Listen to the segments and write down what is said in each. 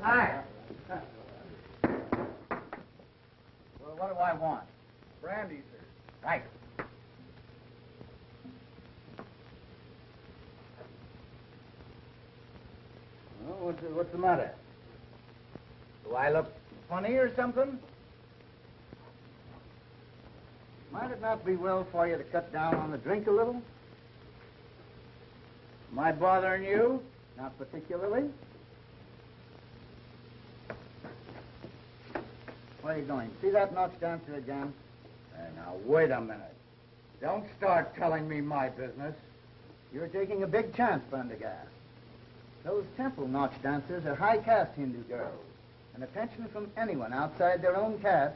Hi. Well, what do I want? Brandy, sir. Right. Well, what's the matter? Do I look funny or something? Might it not be well for you to cut down on the drink a little? Am I bothering you? Not particularly. Where are you going? See that Knox dancer again? Now, wait a minute. Don't start telling me my business. You're taking a big chance, Prendergast. Those temple Knox dancers are high-caste Hindu girls, and attention from anyone outside their own caste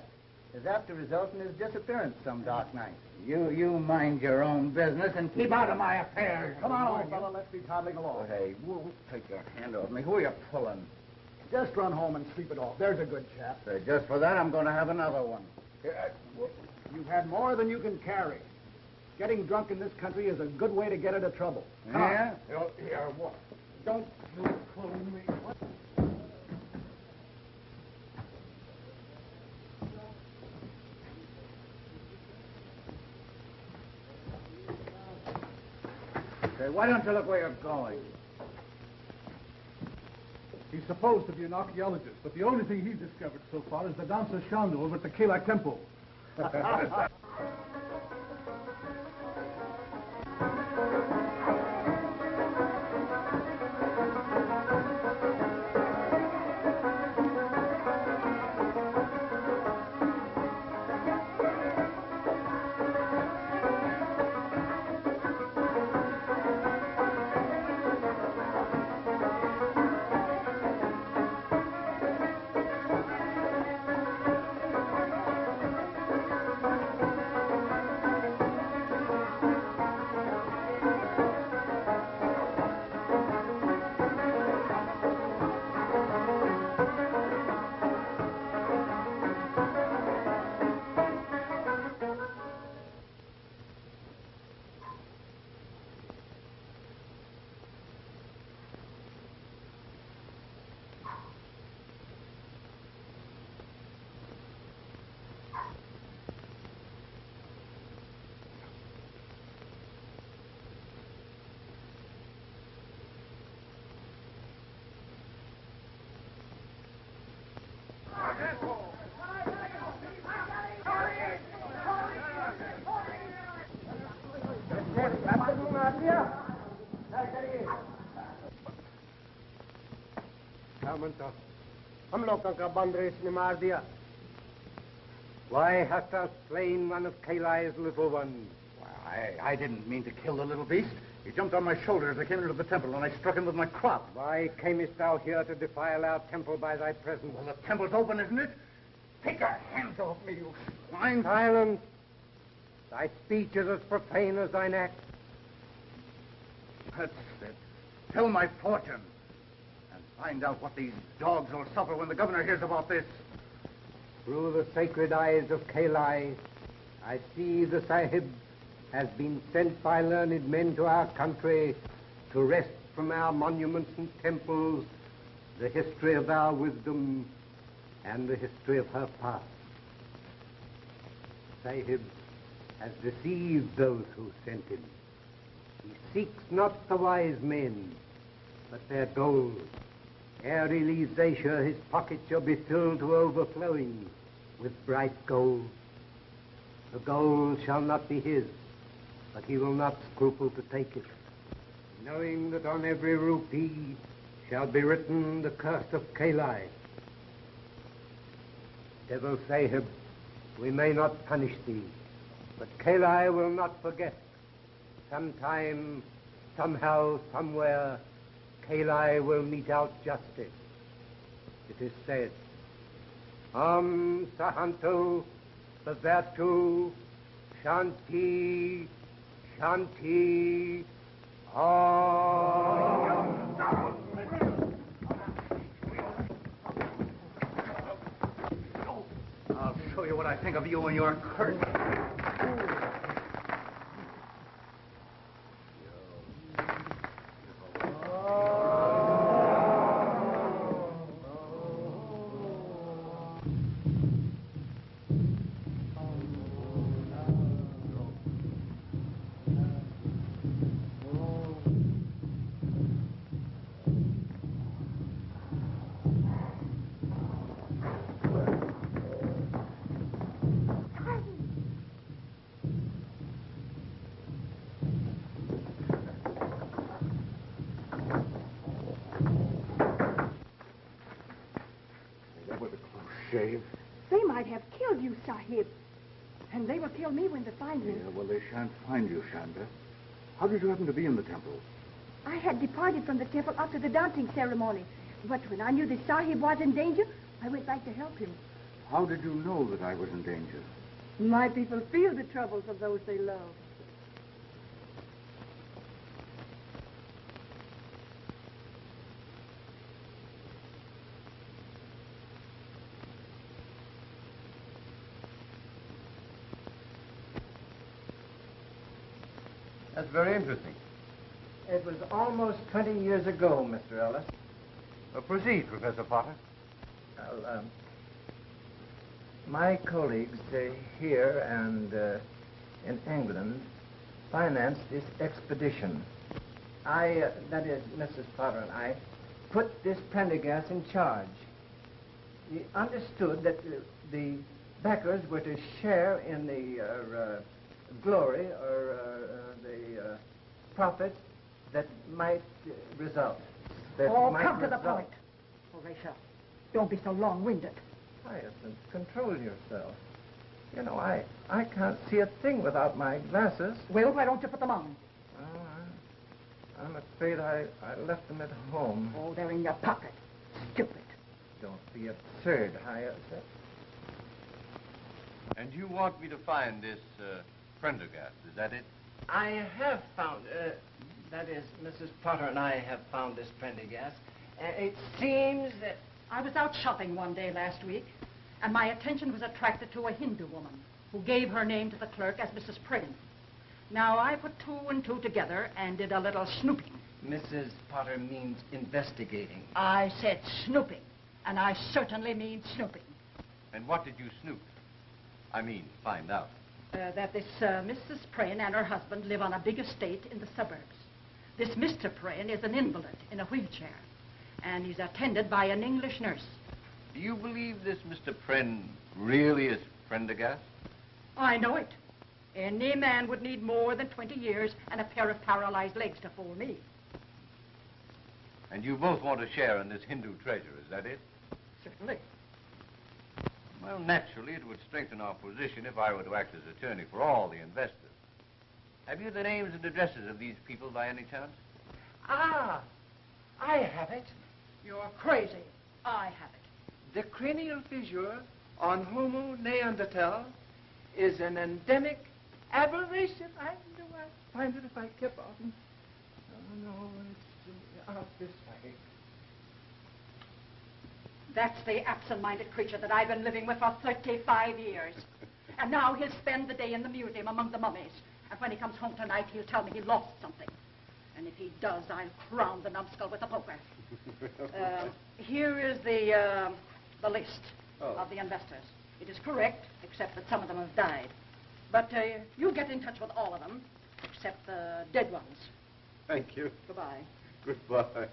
is apt to result in his disappearance some dark night. You mind your own business and keep out of my affairs. Come on, old fellow, let's be toddling along. Hey, take your hand off me. Who are you pulling? Just run home and sleep it off. There's a good chap. Just for that, I'm going to have another one. You've had more than you can carry. Getting drunk in this country is a good way to get into trouble. Yeah? Here, what? Don't you pull me. What? Say, why don't you look where you're going? He's supposed to be an archeologist, but the only thing he's discovered so far is the dancer Shandu over at the Kela temple. हम लोगों का बंदरेश ने मार दिया. Why hast thou slain one of Kalai's little ones? Well, I didn't mean to kill the little beast. He jumped on my shoulder as I came into the temple, and I struck him with my crop. Why camest thou here to defile our temple by thy presence? Well, the temple's open, isn't it? Take your hands off me, you swine. Silence. Thy speech is as profane as thine act. That's it. Tell my fortune. And find out what these dogs will suffer when the governor hears about this. Through the sacred eyes of Kalai, I see the Sahib has been sent by learned men to our country to wrest from our monuments and temples the history of our wisdom and the history of her past. Sahib has deceived those who sent him. He seeks not the wise men, but their gold. Ere he leaves Asia, his pocket shall be filled to overflowing with bright gold. The gold shall not be his, but he will not scruple to take it, knowing that on every rupee shall be written the curse of Kalai. Devil Sahib, we may not punish thee, but Kalai will not forget. Sometime, somehow, somewhere, Kalai will mete out justice. It is said, Sahanto, Bhavatu, Shanti, Shanti, Om. I'll show you what I think of you and your curse. shave. They might have killed you, Sahib. And they will kill me when they find me. Yeah, well, they shan't find you, Shanda. How did you happen to be in the temple? I had departed from the temple after the dancing ceremony. But when I knew the Sahib was in danger, I went back to help him. How did you know that I was in danger? My people feel the troubles of those they love. That's very interesting. It was almost 20 years ago, Mr. Ellis. Proceed, Professor Potter. Well, my colleagues here and in England financed this expedition. That is, Mrs. Potter and I, put this Prendergast in charge. We understood that the backers were to share in the glory or the profit that might result. Come to the point. Horatio, don't be so long-winded. Hyacinth, control yourself. You know, I can't see a thing without my glasses. Well, why don't you put them on? Oh, I'm afraid I left them at home. Oh, they're in your pocket. Stupid. Don't be absurd, Hyacinth. And you want me to find this Prendergast, is that it? I have found, that is, Mrs. Potter and I have found this Prendergast. It seems that... I was out shopping one day last week, and my attention was attracted to a Hindu woman who gave her name to the clerk as Mrs. Prane. Now, I put two and two together and did a little snooping. Mrs. Potter means investigating. I said snooping, and I certainly mean snooping. And what did you snoop? I mean, find out. That this Mrs. Prane and her husband live on a big estate in the suburbs. This Mr. Prane is an invalid in a wheelchair, and he's attended by an English nurse. Do you believe this Mr. Pren really is Prendergast? I know it. Any man would need more than 20 years and a pair of paralyzed legs to fool me. And you both want to share in this Hindu treasure, is that it? Certainly. Well, naturally, it would strengthen our position if I were to act as attorney for all the investors. Have you the names and addresses of these people by any chance? Ah, I have it. You're crazy. I have it. The cranial fissure on Homo neanderthal is an endemic aberration. I know I'd find it if I kept on. Oh, no, it's out this way. That's the absent-minded creature that I've been living with for 35 years. And now he'll spend the day in the museum among the mummies. And when he comes home tonight, he'll tell me he lost something. And if he does, I'll crown the numbskull with a poker. Here is the list of the investors. It is correct, except that some of them have died. But you get in touch with all of them, except the dead ones. Thank you. Goodbye. Goodbye.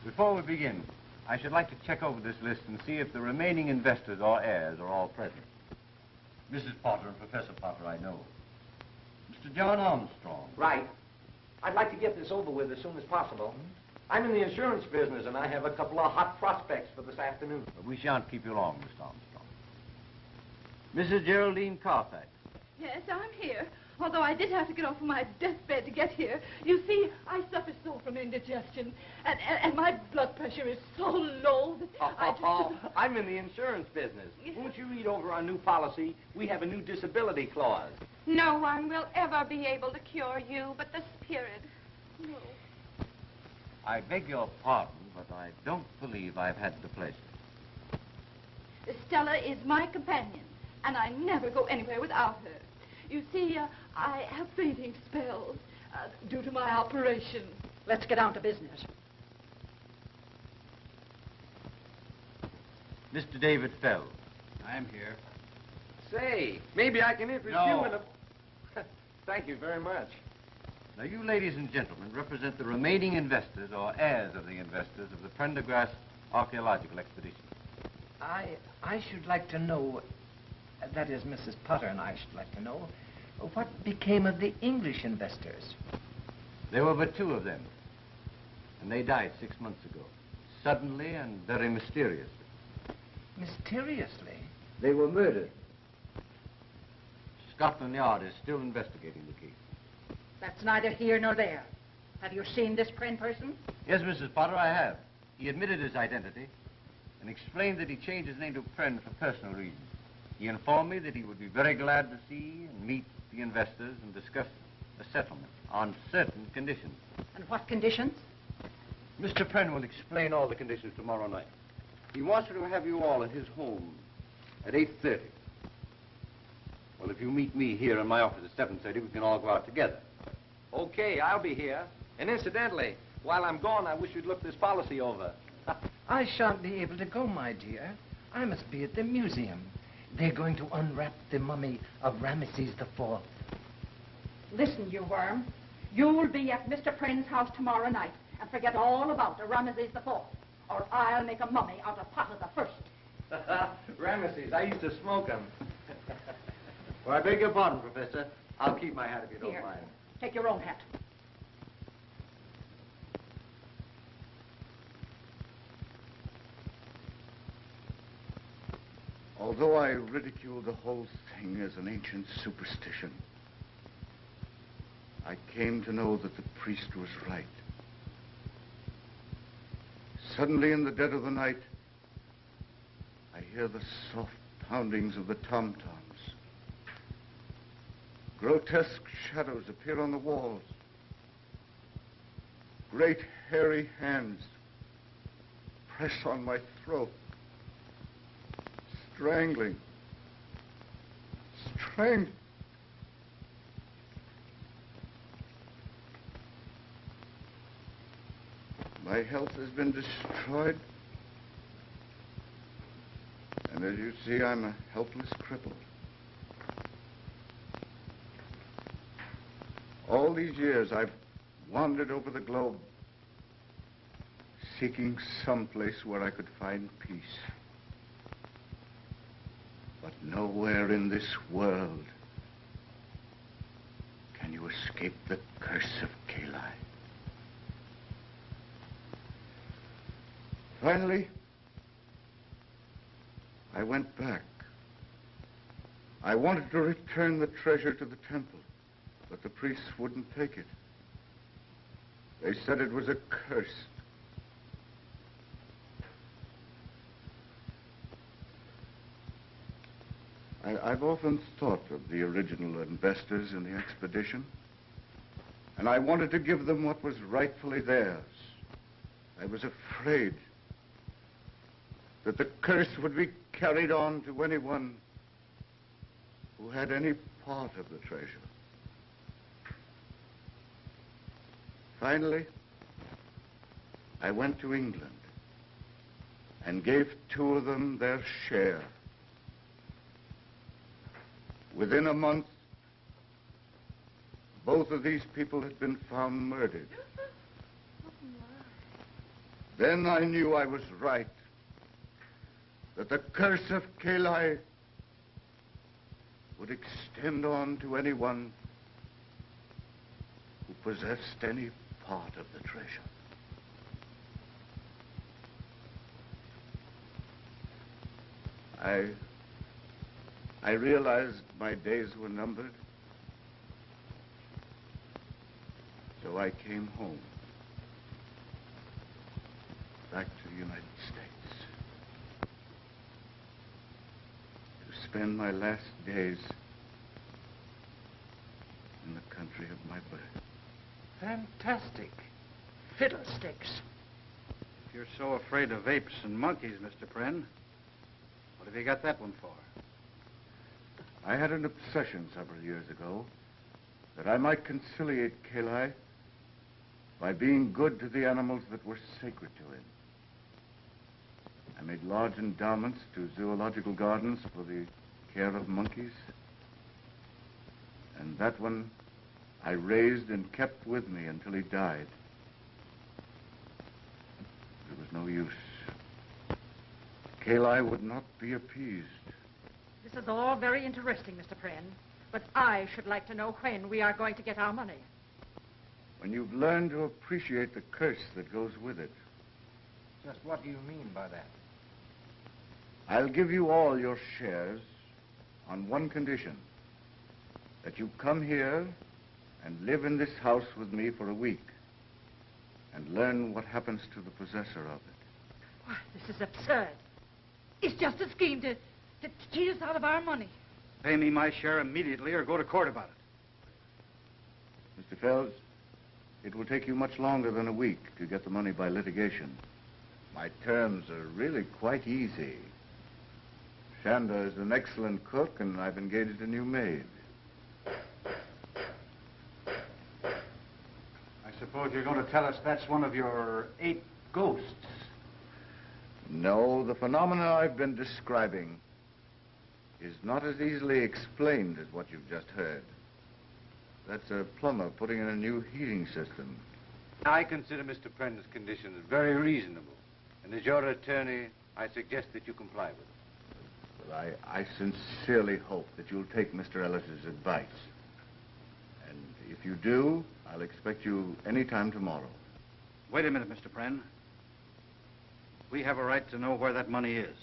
Before we begin, I should like to check over this list and see if the remaining investors or heirs are all present. Mrs. Potter and Professor Potter, I know. Mr. John Armstrong. Right. I'd like to get this over with as soon as possible. I'm in the insurance business, and I have a couple of hot prospects for this afternoon. But we shan't keep you long, Mr. Armstrong. Mrs. Geraldine Carfax. Yes, I'm here. Although I did have to get off of my deathbed to get here. You see, I suffer so from indigestion, and my blood pressure is so low that I just... I'm in the insurance business. Won't you read over our new policy? We have a new disability clause. No one will ever be able to cure you but the spirit. No. I beg your pardon, but I don't believe I've had the pleasure. Stella is my companion, and I never go anywhere without her. You see, I have fainting spells due to my operation. Let's get down to business. Mr. David Fell. I'm here. Say, maybe I can interest No. you in a... Thank you very much. Now, you ladies and gentlemen represent the remaining investors or heirs of the investors of the Prendergast archaeological expedition. I should like to know, that is, Mrs. Potter and I should like to know, what became of the English investors? There were but 2 of them, and they died 6 months ago, suddenly and very mysteriously. Mysteriously? They were murdered. Scotland Yard is still investigating the case. That's neither here nor there. Have you seen this Pren person? Yes, Mrs. Potter, I have. He admitted his identity and explained that he changed his name to Pren for personal reasons. He informed me that he would be very glad to see and meet the investors and discuss a settlement on certain conditions. And what conditions? Mr. Pren will explain all the conditions tomorrow night. He wants to have you all at his home at 8:30. Well, if you meet me here in my office at 7:30, we can all go out together. Okay, I'll be here. And incidentally, while I'm gone, I wish you'd look this policy over. I shan't be able to go, my dear. I must be at the museum. They're going to unwrap the mummy of Ramesses IV. Listen, you worm. You'll be at Mr. Pren's house tomorrow night and forget all about the Ramesses IV, or I'll make a mummy out of Potter the First. Ramesses, I used to smoke them. Well, I beg your pardon, Professor. I'll keep my hat if you don't Here, mind. take your own hat. Although I ridicule the whole thing as an ancient superstition, I came to know that the priest was right. Suddenly, in the dead of the night, I hear the soft poundings of the tom-toms. Grotesque shadows appear on the walls. Great hairy hands press on my throat. Strangling. My health has been destroyed. And as you see, I'm a helpless cripple. All these years, I've wandered over the globe, seeking some place where I could find peace. But nowhere in this world can you escape the curse of Kali. Finally, I went back. I wanted to return the treasure to the temple, but the priests wouldn't take it. They said it was accursed. I've often thought of the original investors in the expedition, and I wanted to give them what was rightfully theirs. I was afraid that the curse would be carried on to anyone who had any part of the treasure. Finally, I went to England and gave 2 of them their share. Within a month, both of these people had been found murdered. Then I knew I was right, that the curse of Kali would extend on to anyone who possessed any part of the treasure. I realized my days were numbered, so I came home, back to the United States, to spend my last days in the country of my birth. Fantastic. Fiddlesticks. If you're so afraid of apes and monkeys, Mr. Pren, what have you got that one for? I had an obsession several years ago that I might conciliate Kali by being good to the animals that were sacred to him. I made large endowments to zoological gardens for the care of monkeys. And that one I raised and kept with me until he died. There was no use. Kali would not be appeased. This is all very interesting, Mr. Pren, but I should like to know when we are going to get our money. When you've learned to appreciate the curse that goes with it. Just what do you mean by that? I'll give you all your shares on one condition. That you come here and live in this house with me for a week and learn what happens to the possessor of it. Why, this is absurd. It's just a scheme to cheat us out of our money. Pay me my share immediately or go to court about it. Mr. Fells, it will take you much longer than a week to get the money by litigation. My terms are really quite easy. Shanda is an excellent cook, and I've engaged a new maid. I suppose you're going to tell us that's one of your 8 ghosts. No, the phenomena I've been describing is not as easily explained as what you've just heard. That's a plumber putting in a new heating system. I consider Mr. Prender's conditions very reasonable. And as your attorney, I suggest that you comply with them. Well, I sincerely hope that you'll take Mr. Ellis's advice. And if you do, I'll expect you any time tomorrow. Wait a minute, Mr. Pren. We have a right to know where that money is.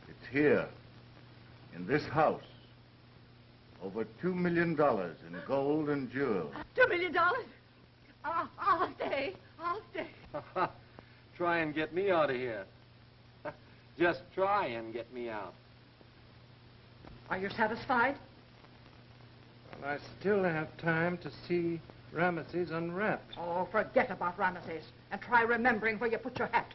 It's here, in this house. Over $2 million in gold and jewels. $2 million? I'll stay. I'll stay. Try and get me out of here. Just try and get me out. Are you satisfied? Well, I still have time to see Ramesses unwrapped. Oh, forget about Ramesses and try remembering where you put your hat.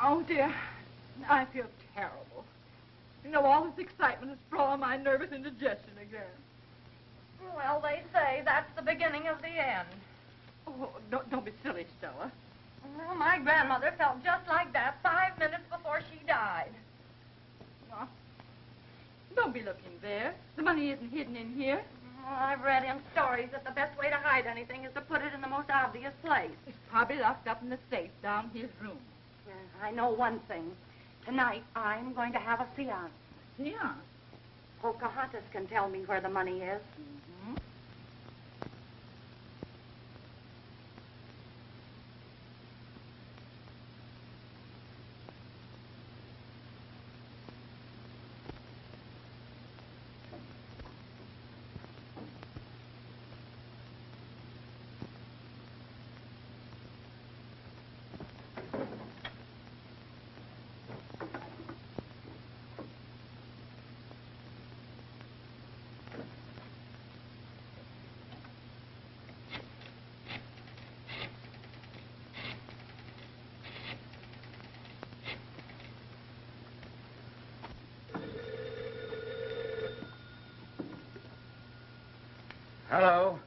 Oh, dear. I feel terrible. You know, all this excitement has brought on my nervous indigestion again. Well, they say that's the beginning of the end. Oh, don't be silly, Stella. Well, my grandmother felt just like that 5 minutes before she died. Well, don't be looking there. The money isn't hidden in here. Well, I've read in stories that the best way to hide anything is to put it in the most obvious place. It's probably locked up in the safe down his room. I know one thing. Tonight, I'm going to have a seance. Yeah. Pocahontas can tell me where the money is. Mm-hmm. Hello.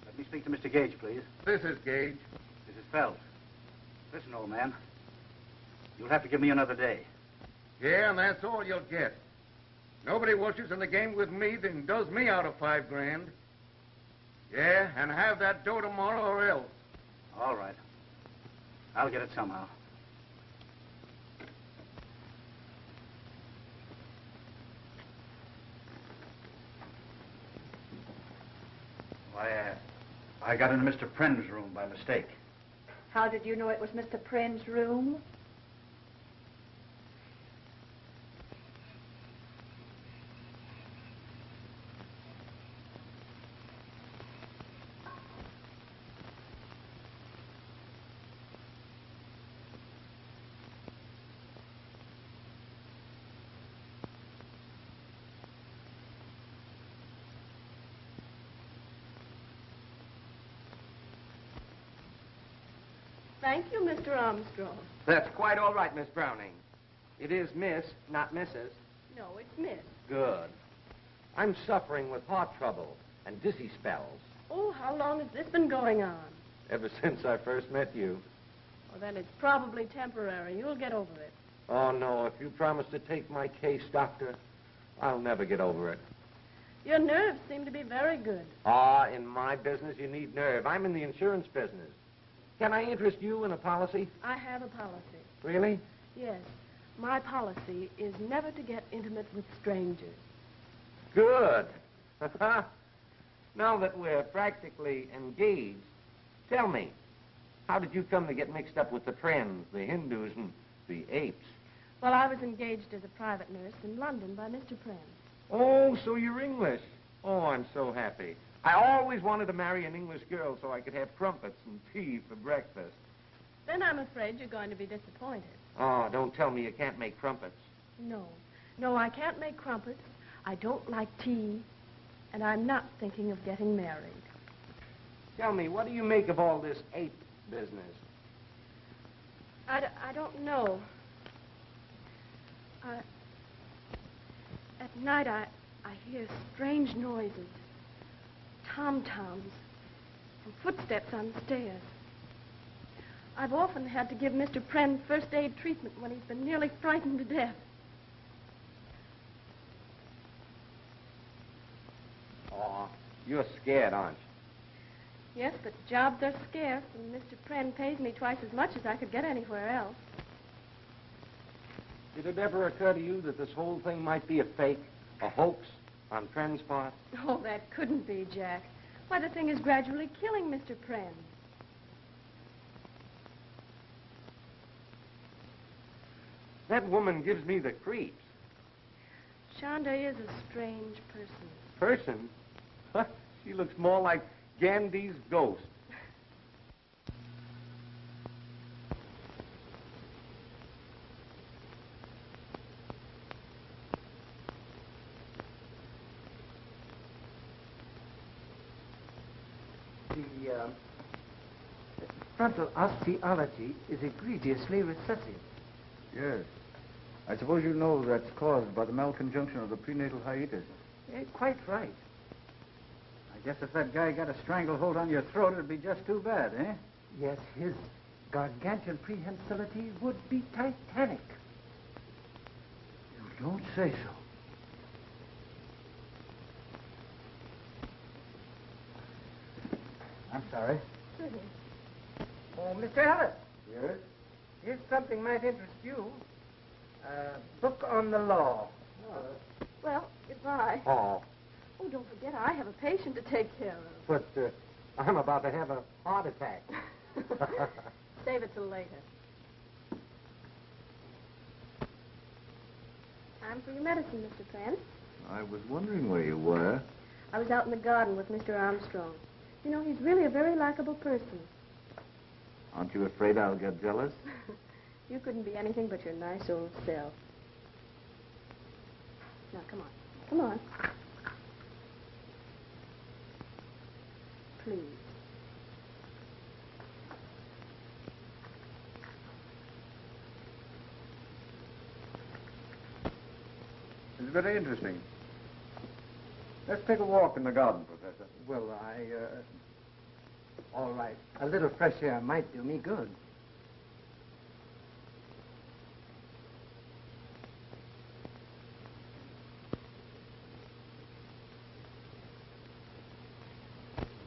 Let me speak to Mr. Gage, please. This is Gage. This is Fells. Listen, old man. You'll have to give me another day. Yeah, and that's all you'll get. Nobody wishes in the game with me than does me out of $5 grand. Yeah, and have that dough tomorrow or else. All right. I'll get it somehow. I got into Mr. Pren's room by mistake. How did you know it was Mr. Pren's room? Thank you, Mr. Armstrong. That's quite all right, Miss Browning. It is Miss, not Mrs. No, it's Miss. Good. I'm suffering with heart trouble and dizzy spells Oh, how long has this been going on? ever since I first met you. Well, then it's probably temporary. You'll get over it. Oh, no, if you promise to take my case, Doctor, I'll never get over it. Your nerves seem to be very good. Ah, in my business, you need nerve. I'm in the insurance business. Can I interest you in a policy? I have a policy. Really? Yes. My policy is never to get intimate with strangers. Good. Now that we're practically engaged, tell me, how did you come to get mixed up with the Friends, the Hindus, and the apes? Well, I was engaged as a private nurse in London by Mr. Prenn. Oh, so you're English. Oh, I'm so happy. I always wanted to marry an English girl so I could have crumpets and tea for breakfast. Then I'm afraid you're going to be disappointed. Oh, don't tell me you can't make crumpets. No. No, I can't make crumpets. I don't like tea. And I'm not thinking of getting married. Tell me, what do you make of all this ape business? I don't know. At night, I hear strange noises. Tom-toms and footsteps on the stairs. I've often had to give Mr. Prenn first aid treatment when he's been nearly frightened to death. Oh, you're scared, aren't you? Yes, but jobs are scarce, and Mr. Prenn pays me twice as much as I could get anywhere else. Did it ever occur to you that this whole thing might be a fake, a hoax on Pren's part? Oh, that couldn't be, Jack. Why, the thing is gradually killing Mr. Prenn. That woman gives me the creeps. Shonda is a strange person. Person? She looks more like Gandhi's ghost. The frontal osteology is egregiously recessive. Yes. I suppose you know that's caused by the malconjunction of the prenatal hiatus. Quite right. I guess if that guy got a stranglehold on your throat, it'd be just too bad, eh? Yes, his gargantuan prehensility would be titanic. You don't say so. I'm sorry. Oh, Mr. Ellis, Yes? here's something might interest you. A book on the law. Well, goodbye. Oh, Oh, don't forget, I have a patient to take care of. but I'm about to have a heart attack. Save it till later. Time for your medicine, Mr. Prenn. I was wondering where you were. I was out in the garden with Mr. Armstrong. You know, he's really a very likable person. Aren't you afraid I'll get jealous? You couldn't be anything but your nice old self. Now, come on. Come on. Please. It's very interesting. Let's take a walk in the garden, Professor. Well, all right. A little fresh air might do me good.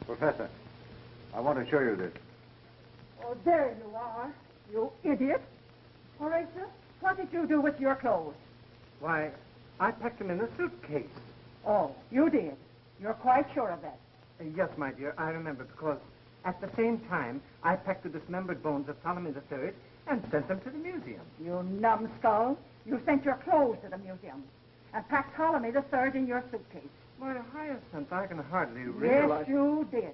Professor, I want to show you this. Oh, there you are, you idiot. Horatio, what did you do with your clothes? Why, I packed them in a suitcase. Oh, you did. You're quite sure of that. Yes, my dear, I remember, because at the same time, I packed the dismembered bones of Ptolemy III and sent them to the museum. You numbskull. You sent your clothes to the museum and packed Ptolemy III in your suitcase. My Hyacinth, I can hardly realize... Yes, you did.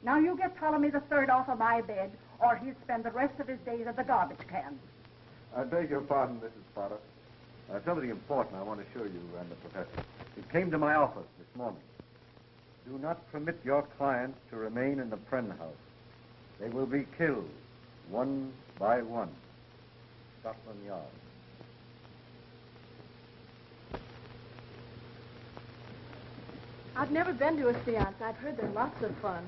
Now you get Ptolemy III off of my bed, or he'll spend the rest of his days at the garbage can. I beg your pardon, Mrs. Potter. Something important I want to show you and the professor. It came to my office this morning. Do not permit your clients to remain in the Prenn house. They will be killed, one by one. Scotland Yard. I've never been to a seance. I've heard they're lots of fun.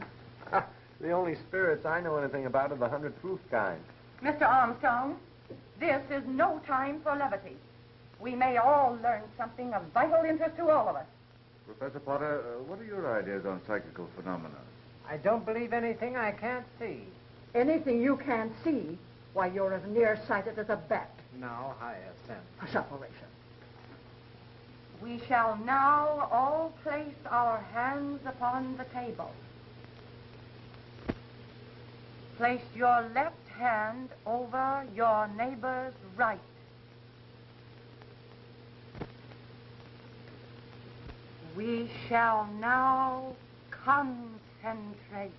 The only spirits I know anything about are the 100 proof kind. Mr. Armstrong, this is no time for levity. We may all learn something of vital interest to all of us. Professor Potter, what are your ideas on psychical phenomena? I don't believe anything I can't see. Anything you can't see, why, you're as nearsighted as a bat. Now, Hyacinth. A separation. We shall now all place our hands upon the table. Place your left hand over your neighbor's right. We shall now concentrate.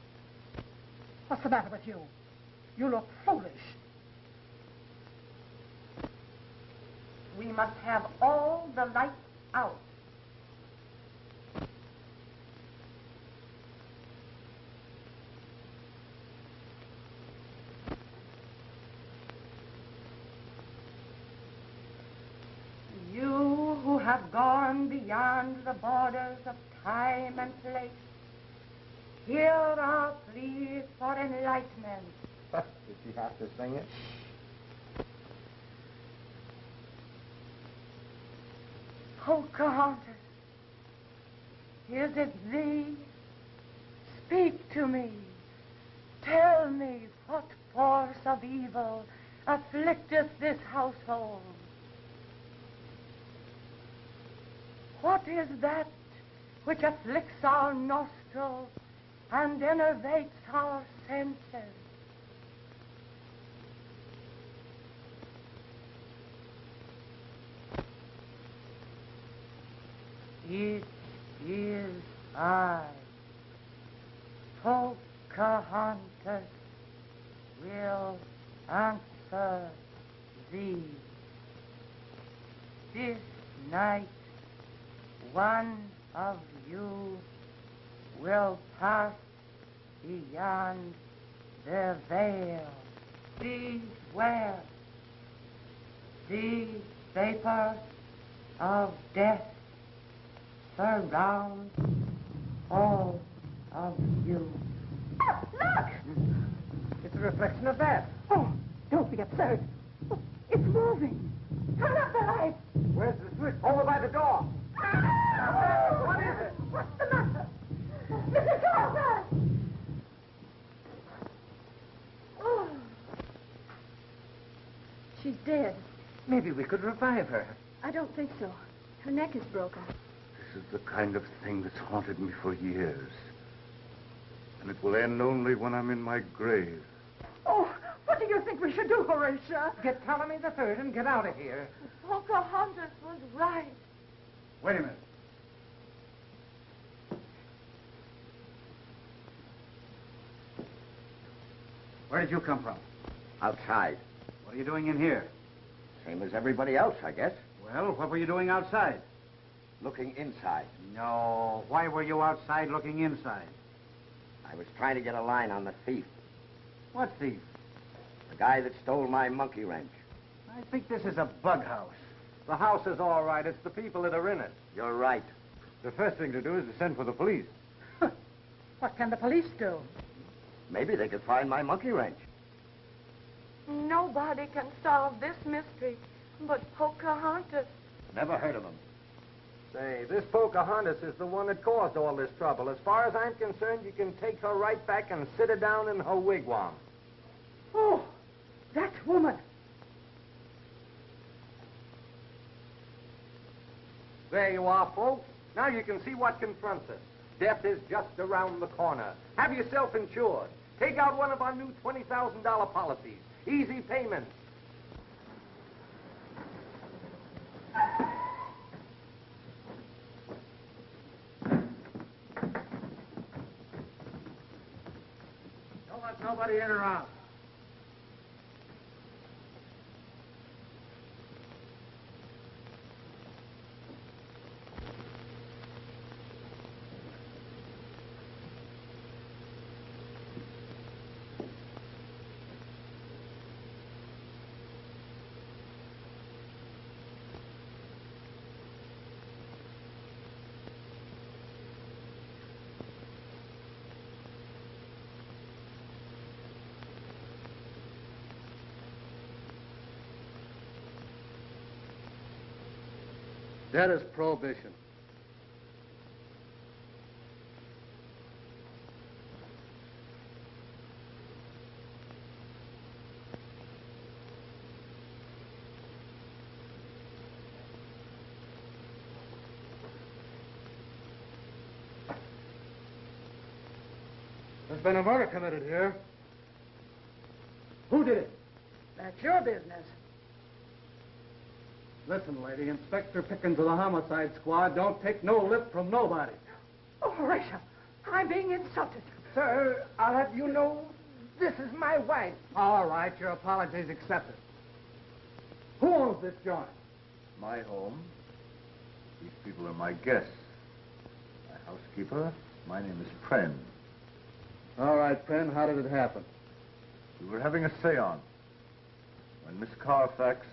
What's the matter with you? You look foolish. We must have all the lights out. You who have gone beyond the borders of time and place, here are pleas for enlightenment. Did she have to sing it? Pocahontas, is it thee? Speak to me. Tell me what force of evil afflicteth this household. What is that which afflicts our nostrils and enervates our senses? It is I, Pocahontas, will answer thee. This night, one of you will pass beyond the veil. Beware. The vapor of death surround all of you. Oh, look! It's a reflection of that. Oh, don't be absurd. Oh, it's moving. Turn up the light. Where's the switch? Over by the door. What is it? What's the matter? Mrs. Carter! Oh. She's dead. Maybe we could revive her. I don't think so. Her neck is broken. This is the kind of thing that's haunted me for years. And it will end only when I'm in my grave. Oh, what do you think we should do, Horatia? Get Ptolemy the Third and get out of here. Pocahontas was right. Wait a minute. Where did you come from? Outside. What are you doing in here? Same as everybody else, I guess. Well, what were you doing outside? Looking inside. No. Why were you outside looking inside? I was trying to get a line on the thief. What thief? The guy that stole my monkey wrench. I think this is a bug house. The house is all right. It's the people that are in it. You're right. The first thing to do is to send for the police. What can the police do? Maybe they could find my monkey wrench. Nobody can solve this mystery but Pocahontas. Never heard of him. Say, this Pocahontas is the one that caused all this trouble. As far as I'm concerned, you can take her right back and sit her down in her wigwam. Oh, that woman. There you are, folks. Now you can see what confronts us. Death is just around the corner. Have yourself insured. Take out one of our new $20,000 policies. Easy payments. Don't let nobody in or out. That is prohibition. There's been a murder committed here. Who did it? That's your business. Listen, lady, Inspector Pickens of the Homicide Squad don't take no lip from nobody. Oh, Horatio, I'm being insulted. Sir, I'll have you know this is my wife. All right, your apologies accepted. Who owns this joint? My home. These people are my guests. My housekeeper. My name is Pren. All right, Pren, how did it happen? We were having a seance when Miss Carfax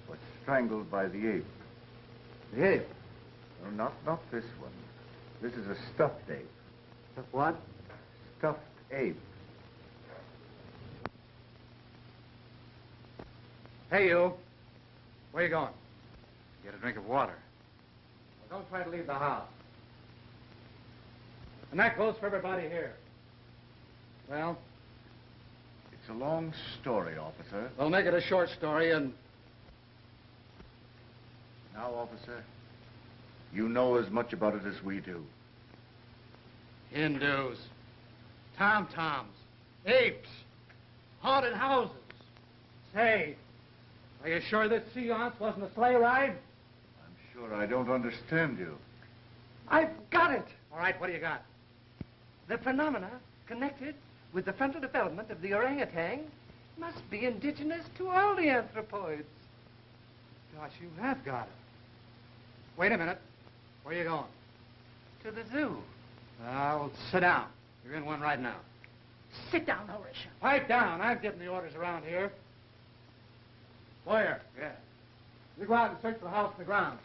was strangled by the ape. The ape? No, not this one. This is a stuffed ape. What? Stuffed ape. Hey, you. Where you going? Get a drink of water. Well, don't try to leave the house. And that goes for everybody here. Well? It's a long story, officer. We'll make it a short story and... Now, officer, you know as much about it as we do. Hindus, tom-toms, apes, haunted houses. Say, are you sure this seance wasn't a sleigh ride? I'm sure I don't understand you. I've got it. All right, what do you got? The phenomena connected with the frontal development of the orangutan must be indigenous to all the anthropoids. Gosh, you have got it. Wait a minute. Where are you going? To the zoo. Well, sit down. You're in one right now. Sit down, Horatio. Pipe down. I'm giving the orders around here. Boyer. Yeah. You go out and search for the house and the grounds.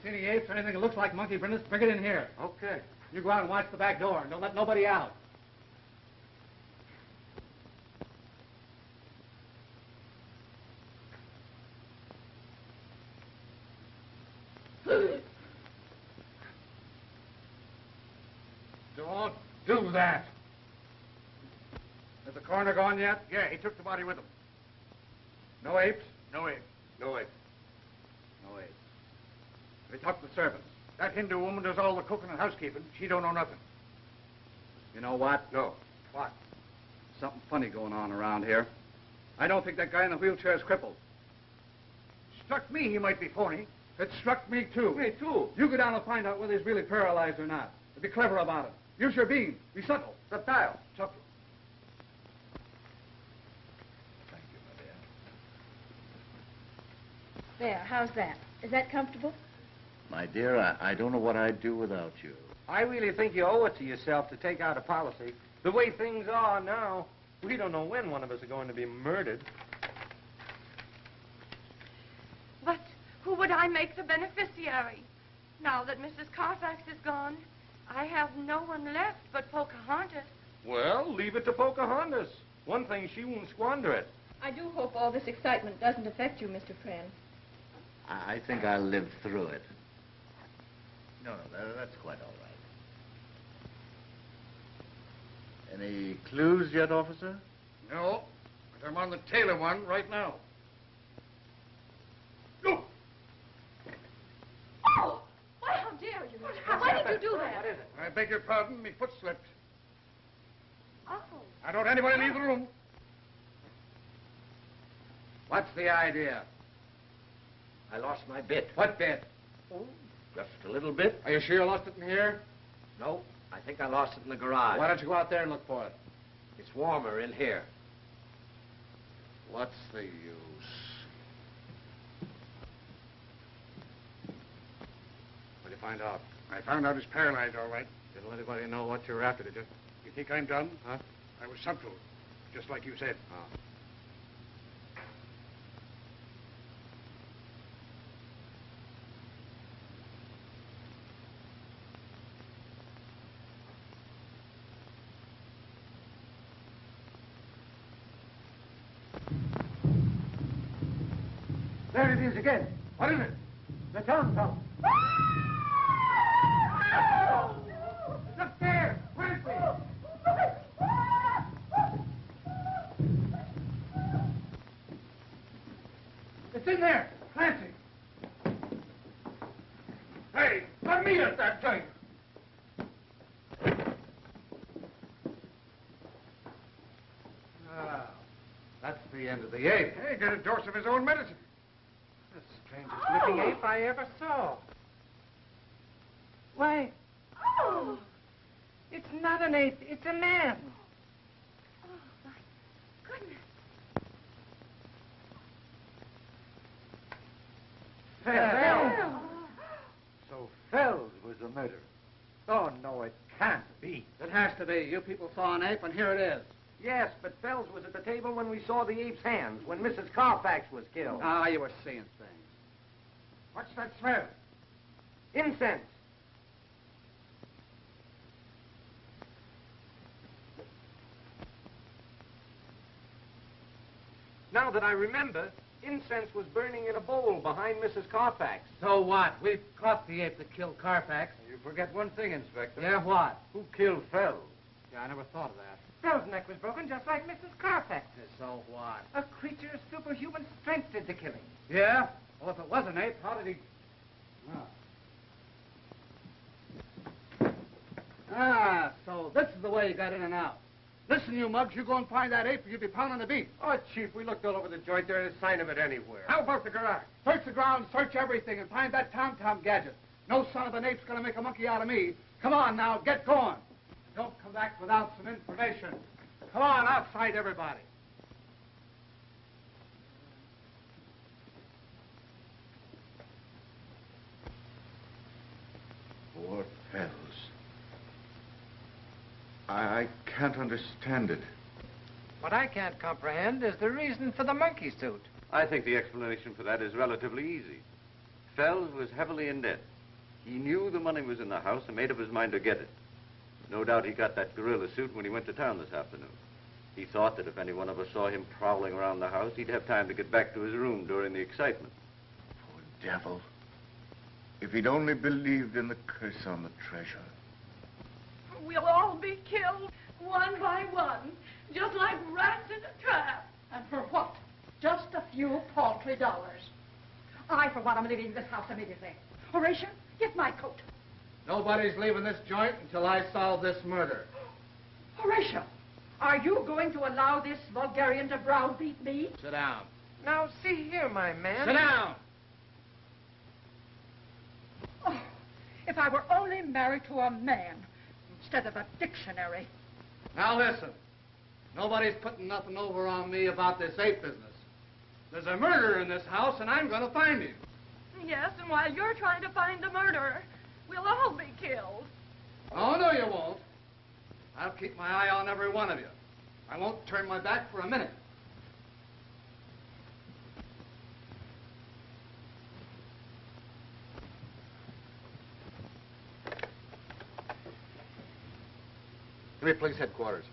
You see any apes or anything that looks like monkey printers, bring it in here. Okay. You go out and watch the back door and don't let nobody out. Don't do that. Is the coroner gone yet? Yeah, he took the body with him. No apes? No ape. No ape. No apes. We talked to the servants. That Hindu woman does all the cooking and housekeeping. She don't know nothing. You know what? No. What? Something funny going on around here. I don't think that guy in the wheelchair is crippled. Struck me he might be phony. It struck me, too. Me, too. You go down and find out whether he's really paralyzed or not. And be clever about it. Use your beam. Be subtle. Subtle. Subtle. Thank you, my dear. There, how's that? Is that comfortable? My dear, I don't know what I'd do without you. I really think you owe it to yourself to take out a policy. The way things are now, we don't know when one of us are going to be murdered. But who would I make the beneficiary? Now that Mrs. Carfax is gone, I have no one left but Pocahontas. Well, leave it to Pocahontas. One thing, she won't squander it. I do hope all this excitement doesn't affect you, Mr. Pren. I think I'll live through it. No, that's quite all right. Any clues yet, officer? No, but I'm on the tail of one right now. No! Oh! Why, how dare you? Why did you do that? What is it? I beg your pardon, me foot slipped. Oh. I don't anybody leave the room. What's the idea? I lost my bit. What bit? Oh, just a little bit. Are you sure you lost it in here? No, I think I lost it in the garage. Why don't you go out there and look for it? It's warmer in here. What's the use? What did you find out? I found out he's paralyzed, all right. Didn't let anybody know what you were after, did you? You think I'm done? Huh? I was subtle, just like you said. Oh. There it is again. What is it? The tom-tom. It's upstairs. Quickly. It's in there. Clancy. Hey, let me at that thing. Ah, that's the end of the ape. Hey, get a dose of his own medicine. The strangest looking ape I ever saw. Why, it's not an ape, it's a man. Fells. So Fells was the murderer. Oh, no, it can't be. It has to be. You people saw an ape, and here it is. Yes, but Fells was at the table when we saw the ape's hands, when Mrs. Carfax was killed. Ah, you were seeing things. What's that smell? Incense. Now that I remember, incense was burning in a bowl behind Mrs. Carfax. So what? We've caught the ape that killed Carfax. You forget one thing, Inspector. Yeah, what? Who killed Fells? Yeah, I never thought of that. Fell's neck was broken just like Mrs. Carfax's. So what? A creature of superhuman strength did the killing. Yeah? Well, if it was an ape, how did he... Ah, so this is the way you got in and out. Listen, you mugs, you go and find that ape or you'll be pounding the beat. Oh, Chief, we looked all over the joint. There ain't a sign of it anywhere. How about the garage? Search the ground, search everything, and find that tom-tom gadget. No son of an ape's gonna make a monkey out of me. Come on now, get going. Don't come back without some information. Come on, outside everybody. Poor Fells. I can't understand it. What I can't comprehend is the reason for the monkey suit. I think the explanation for that is relatively easy. Fells was heavily in debt. He knew the money was in the house and made up his mind to get it. No doubt he got that gorilla suit when he went to town this afternoon. He thought that if any one of us saw him prowling around the house, he'd have time to get back to his room during the excitement. Poor devil. If he'd only believed in the curse on the treasure. We'll all be killed, one by one, just like rats in a trap. And for what? Just a few paltry dollars. I, for one, am leaving this house immediately. Horatio, get my coat. Nobody's leaving this joint until I solve this murder. Horatio, are you going to allow this vulgarian to browbeat me? Sit down. Now, see here, my man. Sit down! Oh, if I were only married to a man instead of a dictionary. Now listen. Nobody's putting nothing over on me about this ape business. There's a murderer in this house, and I'm going to find him. Yes, and while you're trying to find the murderer, we'll all be killed. Oh, no, you won't. I'll keep my eye on every one of you. I won't turn my back for a minute. Give me police headquarters.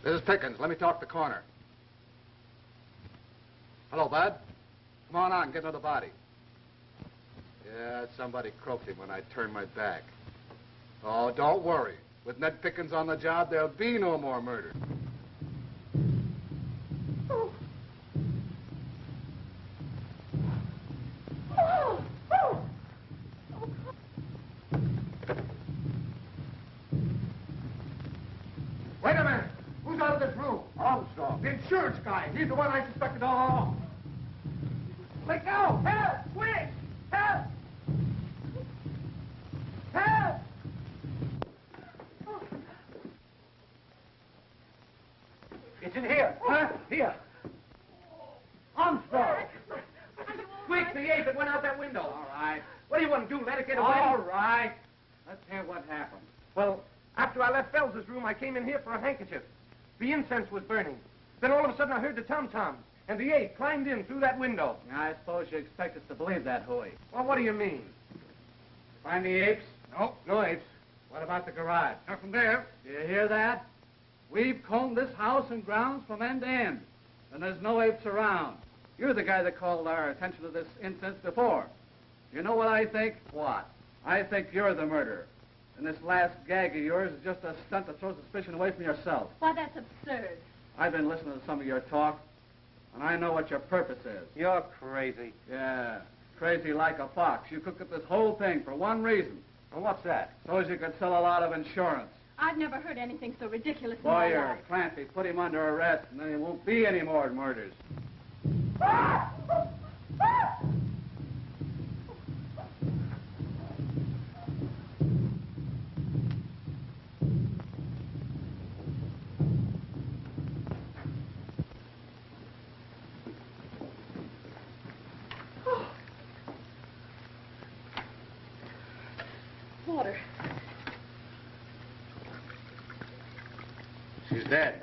This is Pickens. Let me talk the corner. Hello, Bud. Come on out and get another body. Yeah, somebody croaked him when I turned my back. Oh, don't worry. With Ned Pickens on the job, there'll be no more murder. Oh. Oh. Oh. Wait a minute. Who's out of this room? Armstrong. The insurance guy. He's the one I suspected all along. Let go! Help! Quick! Help! Help! It's in here. Huh? Here. Armstrong. Quick, the ape that went out that window. All right. What do you want to do, let it get away? All right. Let's hear what happened. Well, after I left Fells's room, I came in here for a handkerchief. The incense was burning. Then all of a sudden I heard the tom-toms, and the ape climbed in through that window. I suppose you expect us to believe that, Hooey. Well, what do you mean? Find the apes? No, no apes. What about the garage? Nothing there. Do you hear that? We've combed this house and grounds from end to end, and there's no apes around. You're the guy that called our attention to this instance before. You know what I think? What? I think you're the murderer. And this last gag of yours is just a stunt to throw suspicion away from yourself. Why, that's absurd. I've been listening to some of your talk, and I know what your purpose is. You're crazy. Yeah, crazy like a fox. You cooked up this whole thing for one reason. Well, what's that? So as you could sell a lot of insurance. I've never heard anything so ridiculous in Boy, my you're life. Clancy. Put him under arrest, and then there won't be any more murders. Water. She's dead.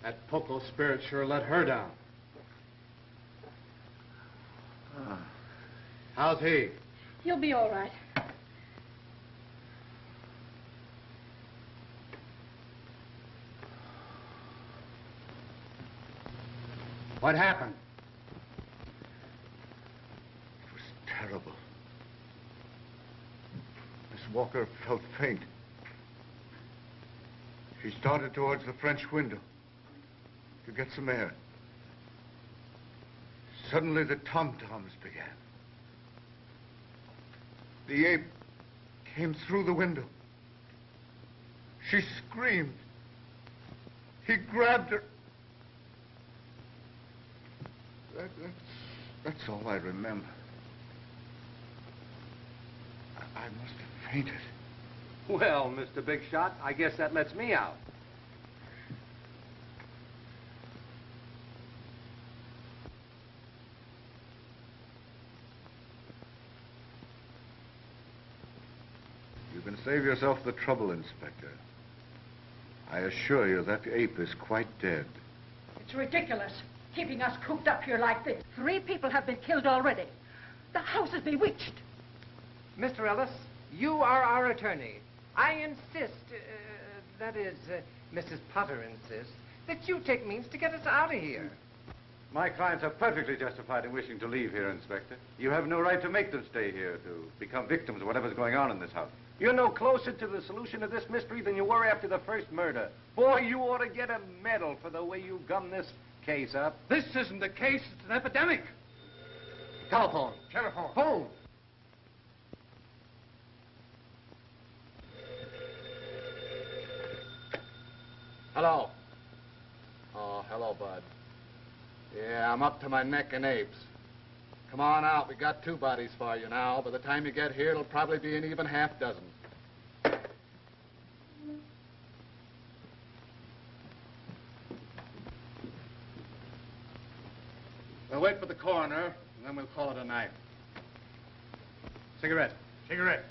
That Poco spirit sure let her down. How's he? He'll be all right. What happened? It was terrible. Miss Walker felt faint. She started towards the French window to get some air. Suddenly, the tom-toms began. The ape came through the window. She screamed. He grabbed her. That's all I remember. I must have fainted. Well, Mr. Big Shot, I guess that lets me out. You can save yourself the trouble, Inspector. I assure you that ape is quite dead. It's ridiculous, keeping us cooped up here like this. 3 people have been killed already. The house is bewitched. Mr. Ellis, you are our attorney. I insist, that is, Mrs. Potter insists, that you take means to get us out of here. My clients are perfectly justified in wishing to leave here, Inspector. You have no right to make them stay here, to become victims of whatever's going on in this house. You're no closer to the solution of this mystery than you were after the first murder. Boy, you ought to get a medal for the way you gummed this case up. This isn't a case, it's an epidemic. Telephone. Telephone. Phone. Hello. Oh, hello, Bud. Yeah, I'm up to my neck in apes. Come on out. We got 2 bodies for you now. By the time you get here, it'll probably be an even half dozen. We'll wait for the coroner, and then we'll call it a night. Cigarette. Cigarette.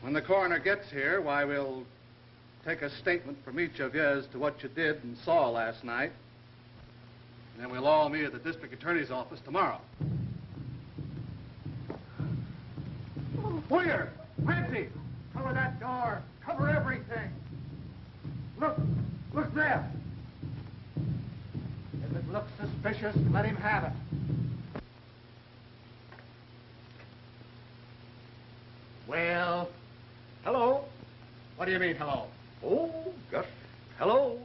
When the coroner gets here, why, we'll take a statement from each of you as to what you did and saw last night. And then we'll all meet at the district attorney's office tomorrow. Where? Clancy! Cover that door. Cover everything. Look. Look there. If it looks suspicious, let him have it. Well, hello? What do you mean, hello? Oh, just hello.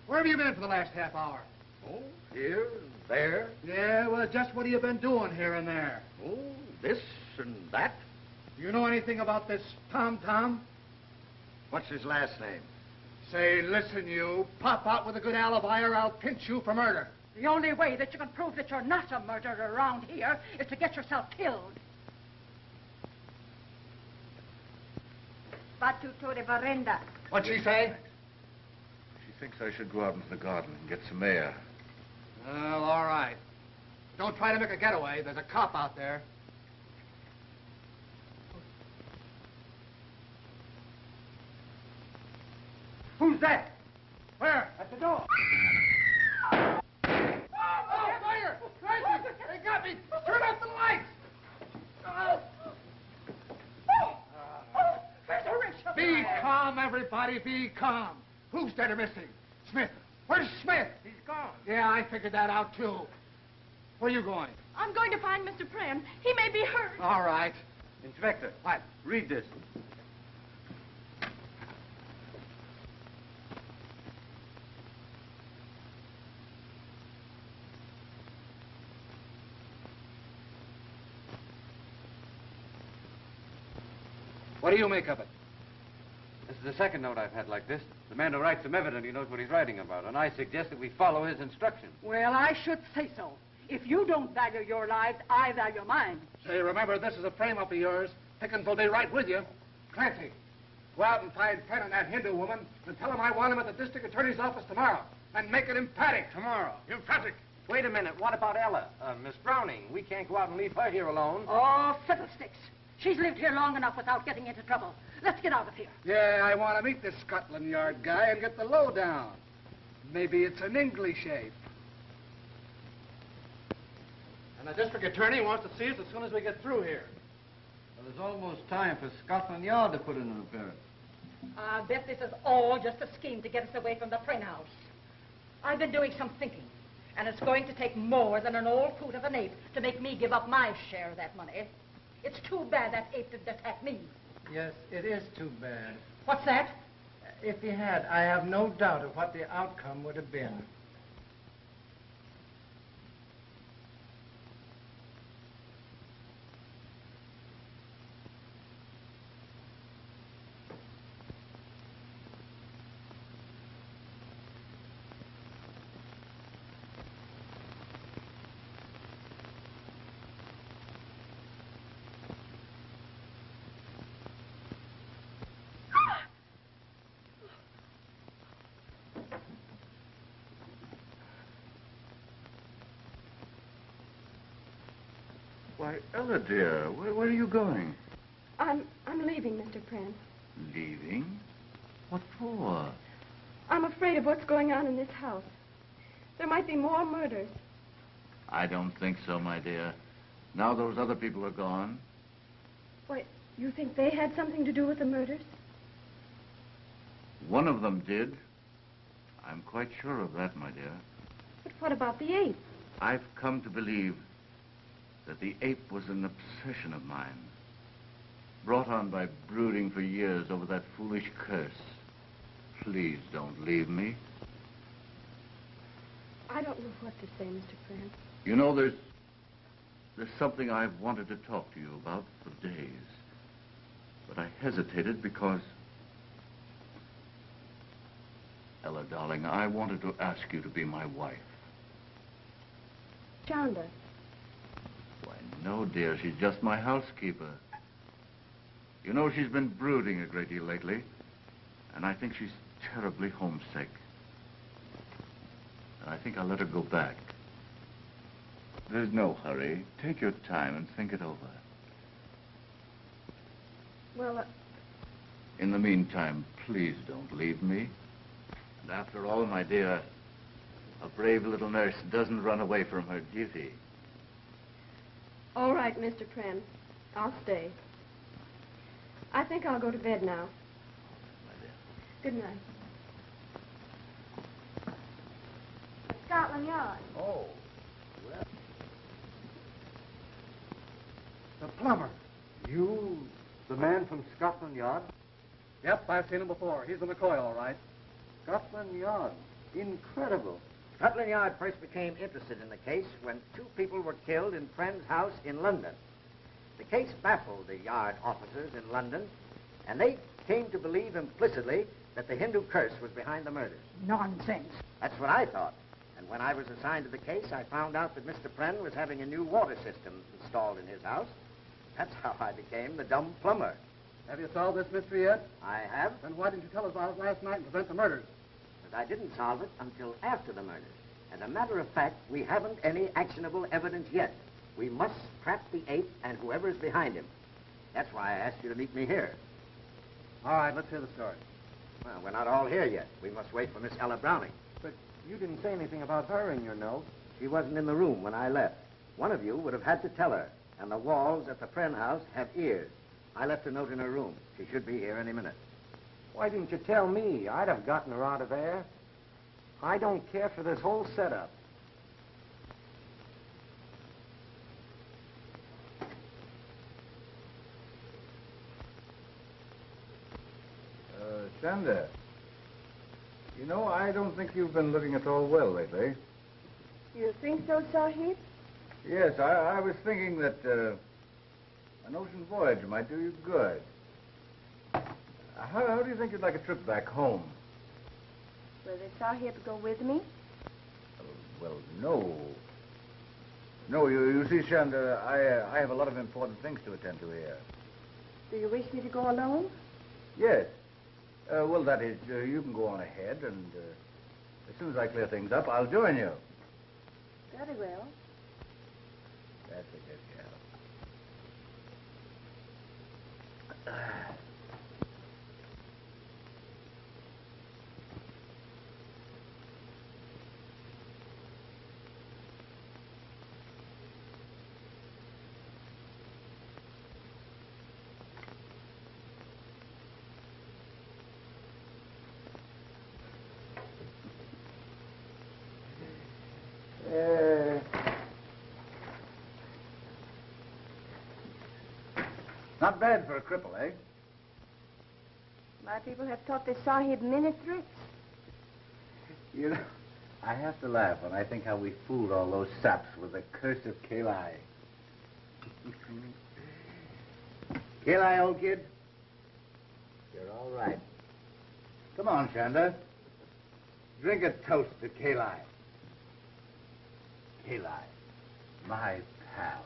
Where have you been for the last half hour? Oh, here and there. Yeah, well, just what have you been doing here and there? Oh, this and that. Do you know anything about this Tom? What's his last name? Say, listen, you. Pop out with a good alibi or I'll pinch you for murder. The only way that you can prove that you're not a murderer around here is to get yourself killed. Batutore Varenda. What'd she say? She thinks I should go out into the garden and get some air. Well, all right. Don't try to make a getaway. There's a cop out there. Who's that? Where? At the door. Oh, fire! Crazy! They got me! Turn off the lights! Be calm, everybody. Be calm. Who's dead or missing? Smith. Where's Smith? He's gone. Yeah, I figured that out, too. Where are you going? I'm going to find Mr. Pren. He may be hurt. All right. Inspector. What? Read this. What do you make of it? This is the second note I've had like this. The man who writes them evidently knows what he's writing about, and I suggest that we follow his instructions. Well, I should say so. If you don't value your lives, I value mine. Say, remember, this is a frame-up of yours. Pickens will be right with you. Clancy, go out and find Penn and that Hindu woman and tell him I want him at the district attorney's office tomorrow. And make it emphatic. Tomorrow. Emphatic. Wait a minute. What about Ella? Miss Browning. We can't go out and leave her here alone. Oh, fiddlesticks. She's lived here long enough without getting into trouble. Let's get out of here. Yeah, I want to meet this Scotland Yard guy and get the lowdown. Maybe it's an English ape. And the district attorney wants to see us as soon as we get through here. Well, there's almost time for Scotland Yard to put in an appearance. I bet this is all just a scheme to get us away from the Pren house. I've been doing some thinking, and it's going to take more than an old coot of an ape to make me give up my share of that money. It's too bad that ape didn't attack me. Yes, it is too bad. What's that? If he had, I have no doubt of what the outcome would have been. Why, Ella, dear, where are you going? I'm leaving, Mr. Pren. Leaving? What for? I'm afraid of what's going on in this house. There might be more murders. I don't think so, my dear. Now those other people are gone. Why, you think they had something to do with the murders? One of them did. I'm quite sure of that, my dear. But what about the ape? I've come to believe that the ape was an obsession of mine, brought on by brooding for years over that foolish curse. Please don't leave me. I don't know what to say, Mr. Pren. You know, there's something I've wanted to talk to you about for days, but I hesitated because... Ella, darling, I wanted to ask you to be my wife. Chandler. Why, no, dear, she's just my housekeeper. You know, she's been brooding a great deal lately, and I think she's terribly homesick. And I think I'll let her go back. There's no hurry. Take your time and think it over. Well, In the meantime, please don't leave me. And after all, my dear, a brave little nurse doesn't run away from her duty. all right, Mr. Pren. I'll stay. I think I'll go to bed now. Good night. Scotland Yard. Oh, well. The plumber. You, the man from Scotland Yard? Yep, I've seen him before. He's the McCoy, all right. Scotland Yard. Incredible. Scotland Yard first became interested in the case when 2 people were killed in Friend's house in London. The case baffled the Yard officers in London, and they came to believe implicitly that the Hindu curse was behind the murders. Nonsense. That's what I thought. And when I was assigned to the case, I found out that Mr. Pren was having a new water system installed in his house. That's how I became the dumb plumber. Have you solved this mystery yet? I have, Then why didn't you tell us about it last night and prevent the murders? but I didn't solve it until after the murders. As a matter of fact, we haven't any actionable evidence yet. We must trap the ape and whoever's behind him. That's why I asked you to meet me here. All right, let's hear the story. Well, we're not all here yet. We must wait for Miss Ella Browning. But you didn't say anything about her in your note. She wasn't in the room when I left. One of you would have had to tell her. And the walls at the Pren house have ears. I left a note in her room. She should be here any minute. Why didn't you tell me? I'd have gotten her out of there. I don't care for this whole setup. Shanda, you know, I don't think you've been looking at all well lately. You think so, Sahib? Yes, I was thinking that an ocean voyage might do you good. How do you think you'd like a trip back home? Will the Sahib go with me? Well, no. No, you see, Shanda, I have a lot of important things to attend to here. Do you wish me to go alone? Yes. Well, that is, you can go on ahead, and as soon as I clear things up, I'll join you. Very well. That's a good girl. Not bad for a cripple, eh? My people have taught the Sahib many tricks. You know, I have to laugh when I think how we fooled all those saps with the curse of Kalai. Kalai, old kid, you're all right. Come on, Shanda. Drink a toast to Kalai. Kalai, my pal.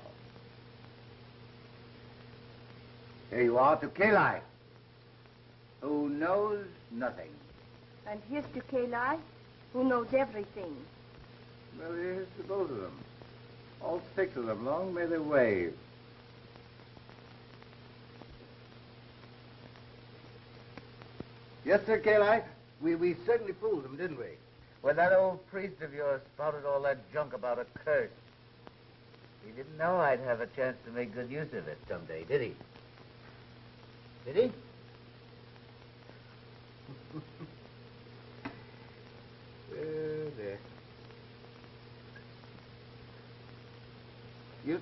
Here you are, to Kalai, who knows nothing. And here's to Kalai, who knows everything. Well, here's to both of them. All six of them. Long may they wave. Yes, sir, Kalai. We certainly fooled them, didn't we? When that old priest of yours spouted all that junk about a curse. He didn't know I'd have a chance to make good use of it someday, did he? Did he? There. You...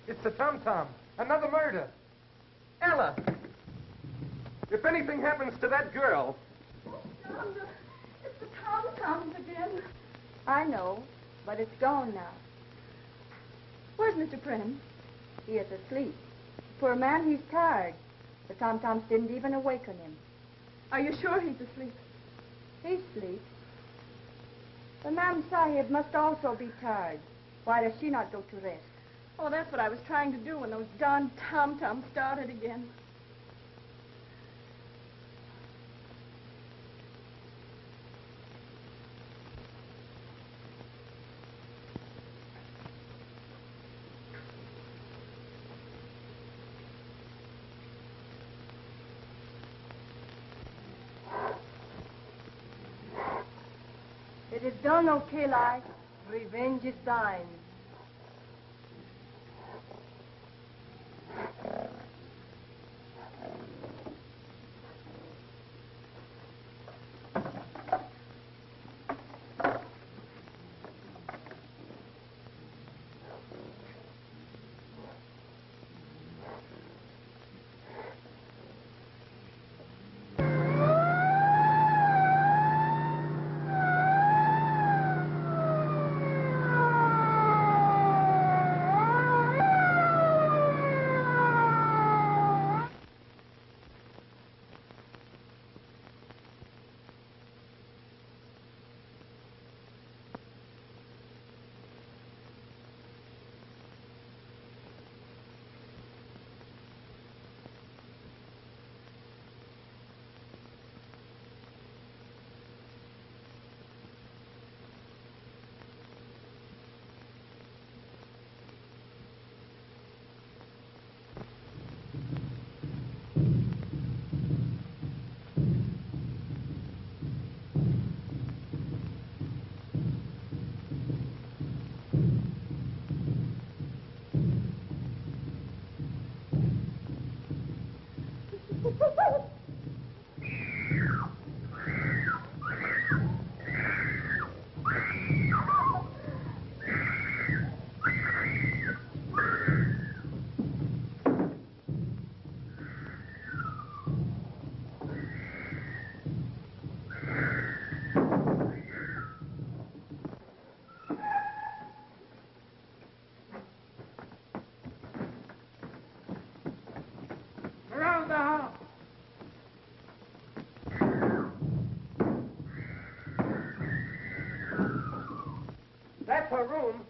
It's the tom-tom. Another murder. Ella! If anything happens to that girl... Shonda, it's the tom-toms again. I know, but it's gone now. Where's Mr. Pren? He is asleep. Poor man, he's tired. The tom-toms didn't even awaken him. Are you sure he's asleep? He sleeps. The Ma'am Sahib must also be tired. Why does she not go to rest? Oh, that's what I was trying to do when those darn tom-toms started again. It is done, O Kalai. Revenge is thine. upper room.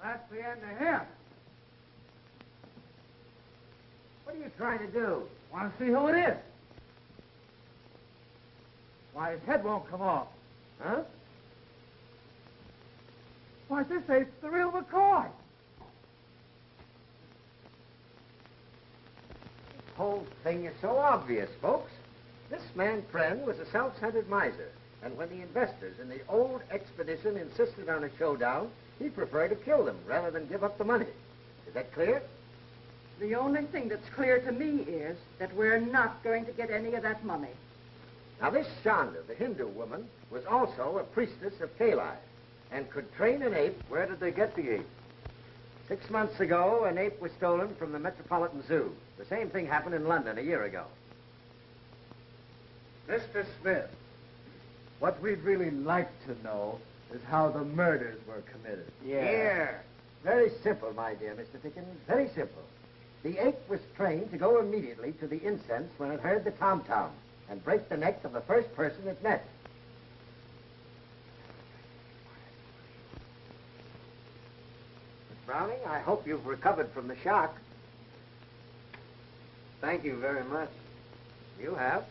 That's the end of him. What are you trying to do? Want to see who it is? Why, his head won't come off. Huh? Why, this ape's the real McCoy. The whole thing is so obvious, folks. This man, Pren, was a self-centered miser. And when the investors in the old expedition insisted on a showdown, he preferred to kill them rather than give up the money. Is that clear? The only thing that's clear to me is that we're not going to get any of that money. Now, this Shonda, the Hindu woman, was also a priestess of Kali and could train an ape. Where did they get the ape? 6 months ago, an ape was stolen from the Metropolitan Zoo. The same thing happened in London a year ago. Mr. Smith, what we'd really like to know is how the murders were committed. Here. Very simple, my dear Mr. Dickens. Very simple. The ape was trained to go immediately to the incense when it heard the tom-tom and break the neck of the first person it met. Miss Browning, I hope you've recovered from the shock. Thank you very much. You have.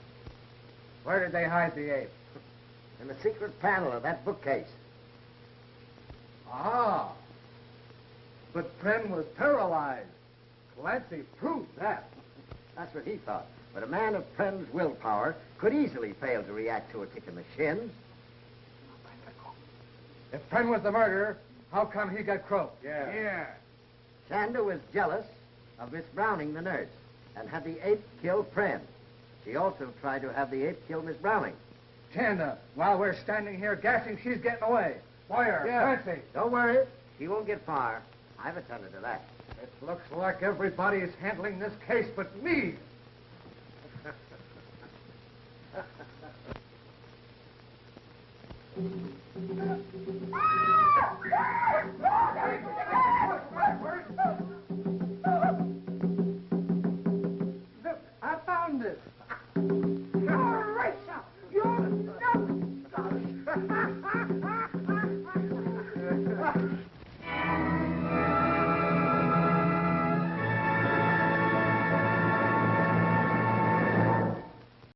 Where did they hide the ape? In the secret panel of that bookcase. Ah. But Pren was paralyzed. Clancy proved that. That's what he thought. But a man of Pren's willpower could easily fail to react to a kick in the shins. If Pren was the murderer, how come he got croaked? Yeah. Shanda was jealous of Miss Browning, the nurse, and had the ape kill Pren. She also tried to have the ape kill Miss Browning. Shanda, while we're standing here gassing, she's getting away. Boyer, Clancy. Don't worry. She won't get far. I've attended to that. It looks like everybody is handling this case but me.